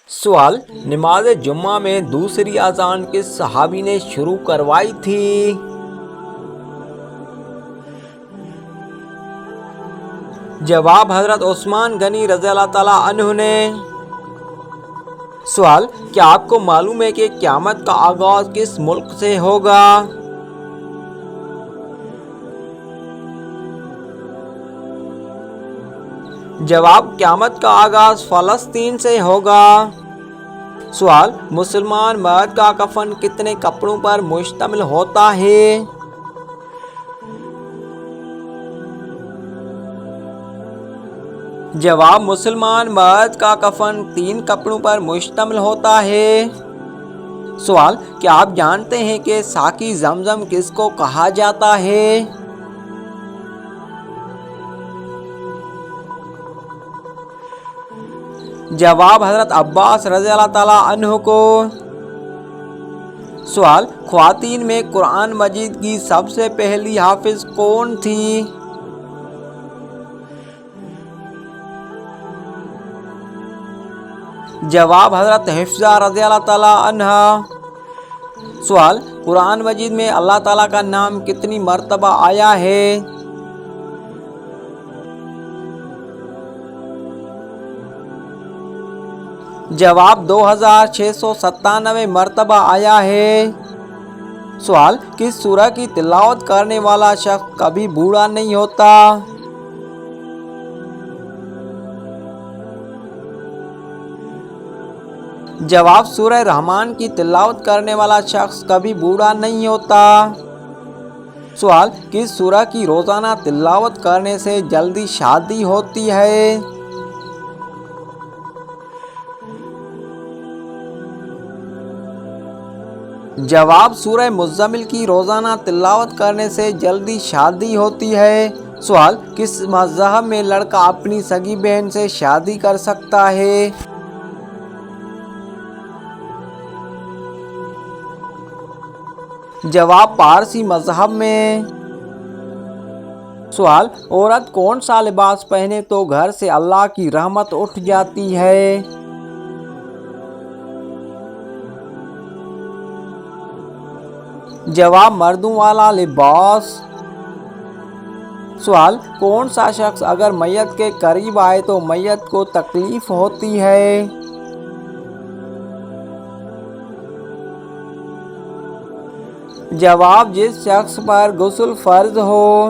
سوال: نماز جمعہ میں دوسری اذان کس صحابی نے شروع کروائی تھی؟ جواب: حضرت عثمان غنی رضی اللہ تعالیٰ عنہ نے۔ سوال: کیا آپ کو معلوم ہے کہ قیامت کا آغاز کس ملک سے ہوگا؟ جواب: قیامت کا آغاز فلسطین سے ہوگا۔ سوال: مسلمان مرد کا کفن کتنے کپڑوں پر مشتمل ہوتا ہے؟ جواب: مسلمان مرد کا کفن 3 کپڑوں پر مشتمل ہوتا ہے۔ سوال: کیا آپ جانتے ہیں کہ ساقی زمزم کس کو کہا جاتا ہے؟ جواب: حضرت عباس رضی اللہ تعالیٰ عنہ کو۔ سوال: خواتین میں قرآن مجید کی سب سے پہلی حافظ کون تھی؟ جواب: حضرت حفصہ رضی اللہ تعالیٰ عنہا۔ سوال: قرآن مجید میں اللہ تعالیٰ کا نام کتنی مرتبہ آیا ہے؟ جواب: 2697 مرتبہ آیا ہے۔ سوال: کس سورہ کی تلاوت کرنے والا شخص کبھی بوڑھا نہیں ہوتا؟ جواب: سورہ رحمان کی تلاوت کرنے والا شخص کبھی بوڑھا نہیں ہوتا۔ سوال: کس سورہ کی روزانہ تلاوت کرنے سے جلدی شادی ہوتی ہے؟ جواب: سورہ مزمل کی روزانہ تلاوت کرنے سے جلدی شادی ہوتی ہے۔ سوال: کس مذہب میں لڑکا اپنی سگی بہن سے شادی کر سکتا ہے؟ جواب: پارسی مذہب میں۔ سوال: عورت کون سا لباس پہنے تو گھر سے اللہ کی رحمت اٹھ جاتی ہے؟ جواب: مردوں والا لباس۔ سوال: کون سا شخص اگر میت کے قریب آئے تو میت کو تکلیف ہوتی ہے؟ جواب: جس شخص پر غسل فرض ہو۔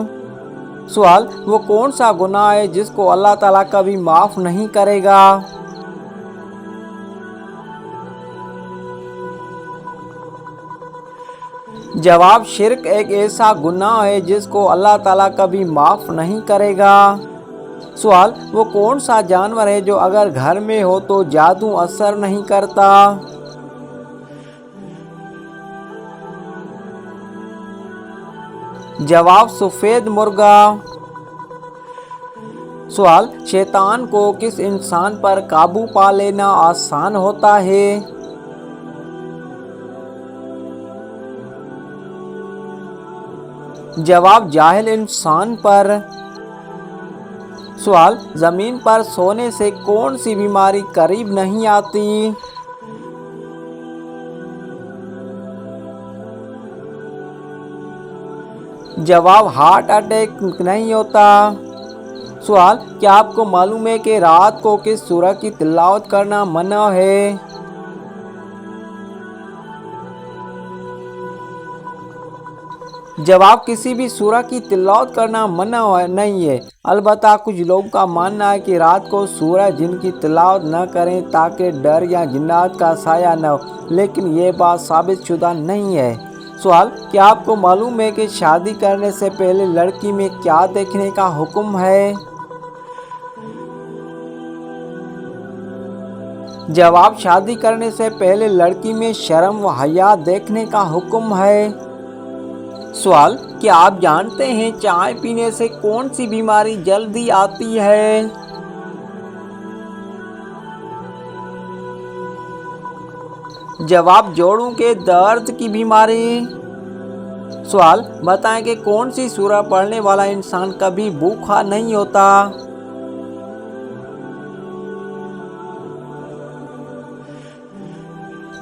سوال: وہ کون سا گناہ ہے جس کو اللہ تعالیٰ کبھی معاف نہیں کرے گا؟ جواب: شرک ایک ایسا گناہ ہے جس کو اللہ تعالیٰ کبھی معاف نہیں کرے گا۔ سوال: وہ کون سا جانور ہے جو اگر گھر میں ہو تو جادو اثر نہیں کرتا؟ جواب: سفید مرغا۔ سوال: شیطان کو کس انسان پر قابو پا لینا آسان ہوتا ہے؟ جواب: جاہل انسان پر۔ سوال: زمین پر سونے سے کون سی بیماری قریب نہیں آتی؟ جواب: ہارٹ اٹیک نہیں ہوتا۔ سوال: کیا آپ کو معلوم ہے کہ رات کو کس سورہ کی تلاوت کرنا منع ہے؟ جواب: کسی بھی سورہ کی تلاوت کرنا منع نہیں ہے، البتہ کچھ لوگوں کا ماننا ہے کہ رات کو سورہ جن کی تلاوت نہ کریں تاکہ ڈر یا جنات کا سایہ نہ ہو، لیکن یہ بات ثابت شدہ نہیں ہے۔ سوال: کیا آپ کو معلوم ہے کہ شادی کرنے سے پہلے لڑکی میں کیا دیکھنے کا حکم ہے؟ جواب: شادی کرنے سے پہلے لڑکی میں شرم و حیا دیکھنے کا حکم ہے۔ سوال: کیا آپ جانتے ہیں چائے پینے سے کون سی بیماری جلدی آتی ہے؟ جواب: جوڑوں کے درد کی بیماری۔ سوال: بتائیں کہ کون سی سورہ پڑھنے والا انسان کبھی بھوکا نہیں ہوتا؟